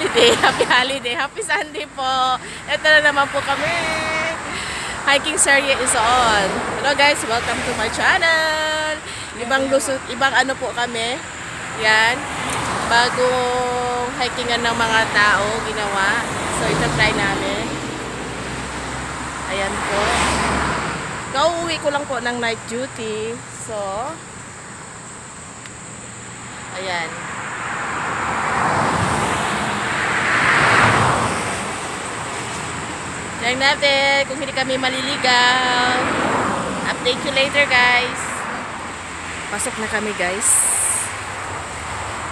holiday, happy Sunday po. Ito na naman po kami. Hiking series is on. Hello guys, welcome to my channel. Ibang ano po kami. Yan. Bagong hikingan ng mga tao ginawa. So ito try namin. Ayan po. Kauwi ko lang po ng night duty. So ayan. Tingnan natin kung hindi kami maliligaw. Update you later guys. Pasok na kami guys.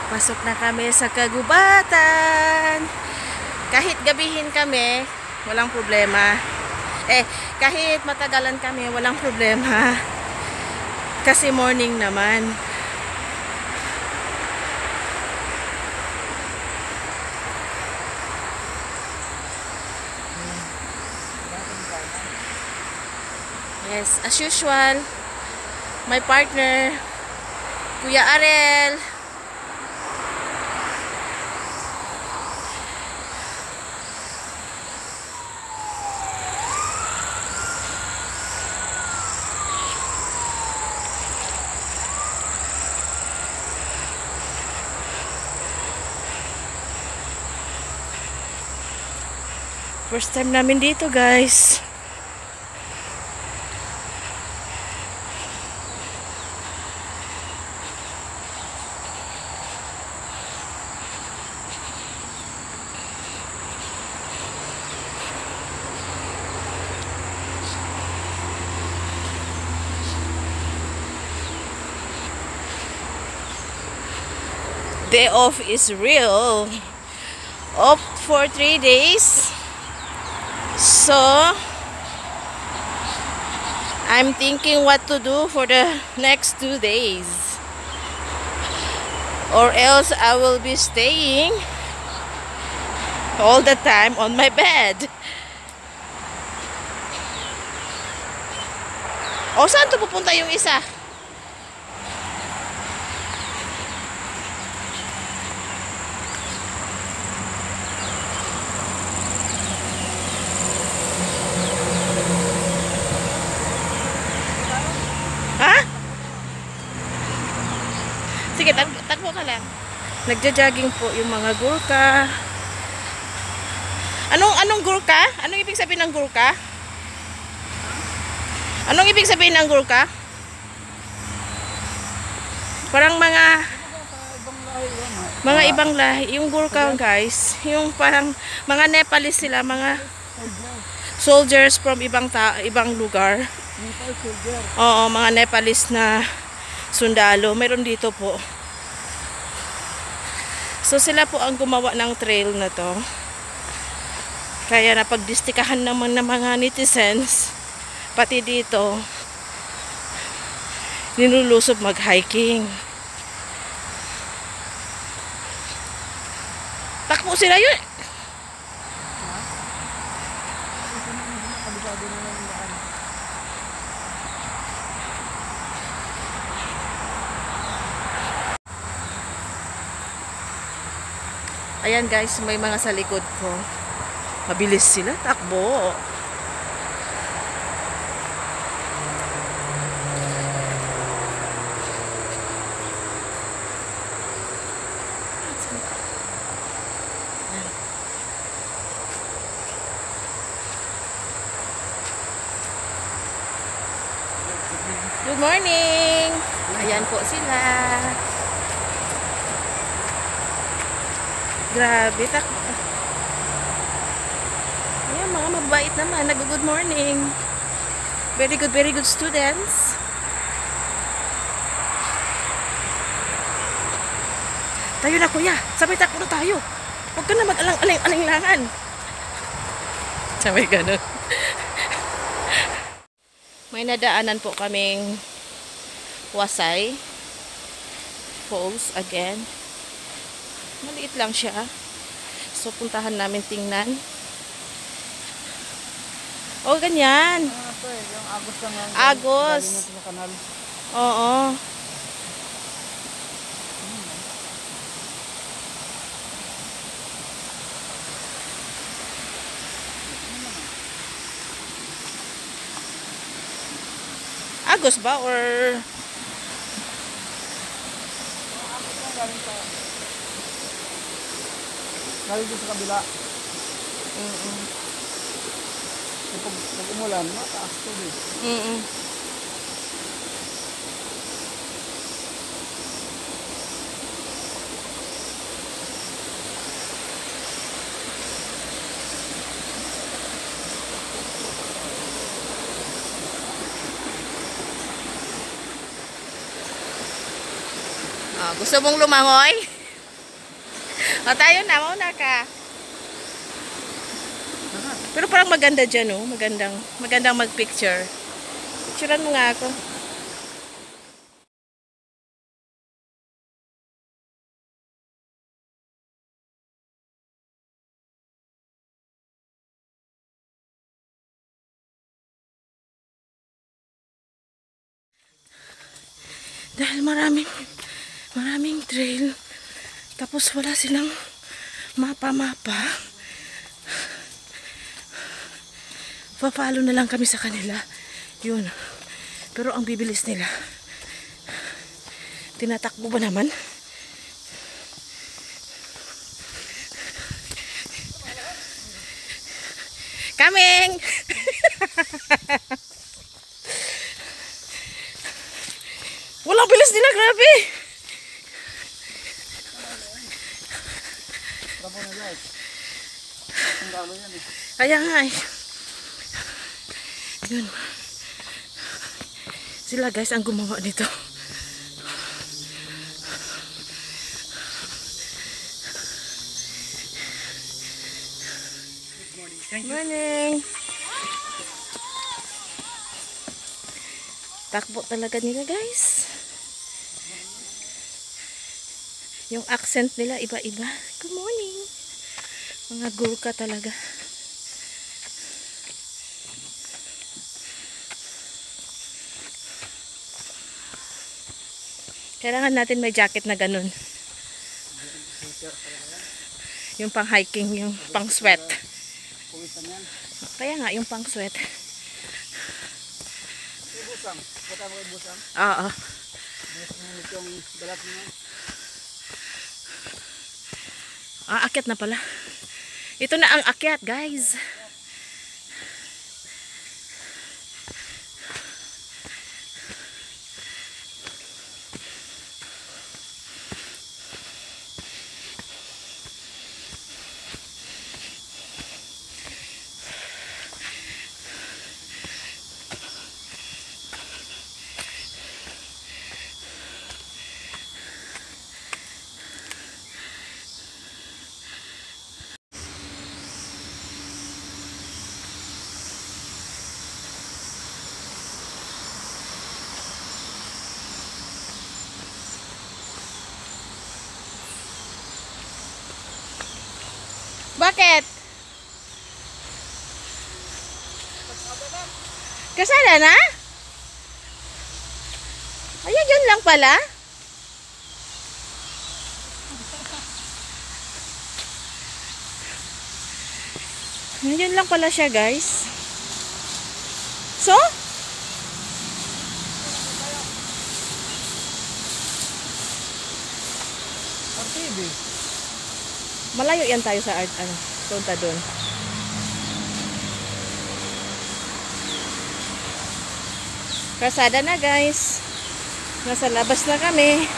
Pasok na kami sa kagubatan. Kahit gabihin kami, walang problema. Kahit matagalan kami, walang problema. Kasi morning naman. Yes, as usual, my partner, Kuya Arel. First time namin dito, guys. Day off is real. Off for 3 days. So I'm thinking what to do for the next 2 days. Or else I will be staying all the time on my bed. O saan to pupunta yung isa? Sige, takbo ka lang. Nagja-jogging po yung mga Gurkha. Anong Gurkha? Anong ibig sabihin ng Gurkha? Anong ibig sabihin ng Gurkha? Parang mga ibang lahi. Yung Gurkha, guys, yung parang mga Nepalese sila, mga soldiers from ibang lugar. Oo, mga Nepalese na sundalo. Meron dito po. So sila po ang gumawa ng trail na to. Kaya napagdistikahan naman ng mga netizens, pati dito nilulusob mag-hiking. Takbo sila yun. Ayan guys, may mga sa likod ko. Mabilis sila takbo. Good morning! Ayan po sila. Grabe, ayan, mga mabait naman. Nag-good morning. Very good students. Tayo na kuya. Sabay takbo na tayo. Huwag ka na mag-aling-alinlangan. Sabay ganun. May nadaanan po kaming Wasay Falls again. Maliit lang siya. So, puntahan namin tingnan. Oh, ganyan. Yung Agos lang yan. Agos. Oo. Burgos ba or Galing din sa kabila. Mm. Pag umulan, mataas to din. Mm. Gusto mong lumangoy? O tayo na, mauna ka. Pero parang maganda dyan, oh. Magandang mag-picture. Picturean mo nga ako. Dahil maraming trail. Tapos wala silang mapa-mapa. Pa-follow na lang kami sa kanila. Yun. Pero ang bibilis nila. Tinatakbo ba naman? Coming! Walang bilis nila, grabe! Trapo na guys. Ang galo yan eh. Kaya nga eh. Yun. Sila guys ang gumawa nito. Good morning. Takbo talaga nila guys. Yung accent nila iba-iba. Good morning. Mga Gurkha talaga. Kailangan natin may jacket na ganun. Yung pang hiking, yung pang sweat. Kaya nga, yung pang sweat. Busang. Kata mo yung busang. Oo. Yung balat niya. Akyat na pala. Ito na ang akyat, guys. Bakit? Kasada na? Ayan, yun lang pala. Yun lang pala siya, guys. So? RTV. Malayo yan tayo sa art, punta doon. Kasada na guys. Nasa labas na kami.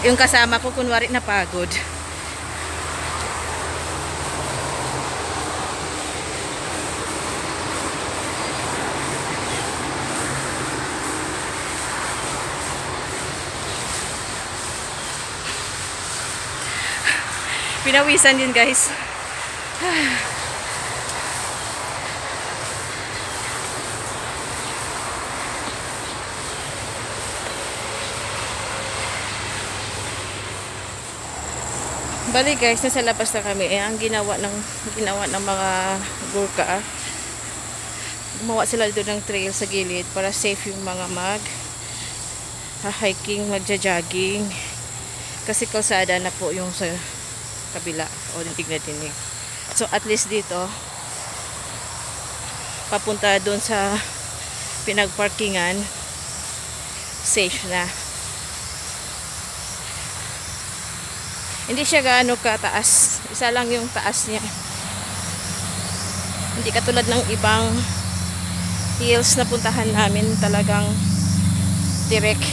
Yung kasama ko kunwari napagod. Pinawisan din guys. Bali guys, nasa labas na kami. Ang ginawa ng mga Gurkha, gumawa sila doon ng trail sa gilid para safe yung mga hiking, magja-jogging. Kasi kalsada na po yung sa kabila o dinig na dinig. So at least dito papunta doon sa pinagparkingan, safe na. Hindi siya gaano kataas. Isa lang yung taas niya. Hindi katulad ng ibang hills na puntahan namin, talagang direct.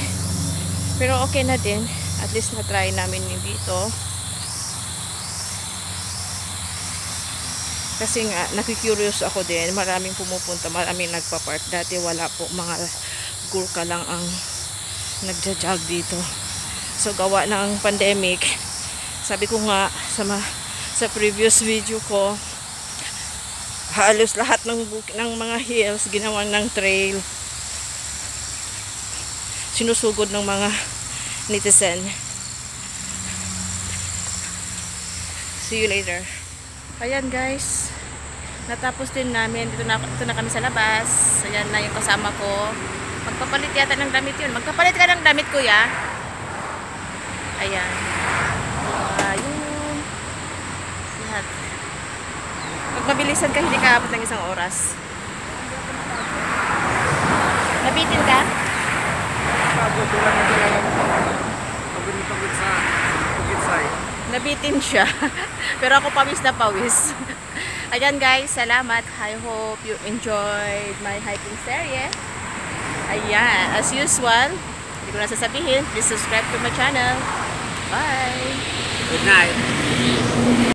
Pero okay na din. At least na-try namin yung dito. Kasi nga, nakikurious ako din. Maraming pumupunta, maraming nagpa-park. Dati wala po, mga Gurkha lang ang nagja-jog dito. So gawa ng pandemic, sabi ko nga sa previous video ko, halos lahat ng mga hills ginawang ng trail. Sinusugod ng mga netizen. See you later. Ayan guys, natapos din namin. Dito na kami sa labas. Ayan na yung kasama ko. Magpapalit yata ng damit yun. Magpapalit ka ng damit, kuya. Ayan. Ayun. Lahat. Pag mabilisan ka, hindi ka abot ng isang oras. Nabitin ka? Nabitin siya. Pero ako pawis na pawis. Ayan guys, salamat. I hope you enjoyed my hiking series. Ayan, as usual, hindi ko na sasabihin, please subscribe to my channel. Bye! Good night.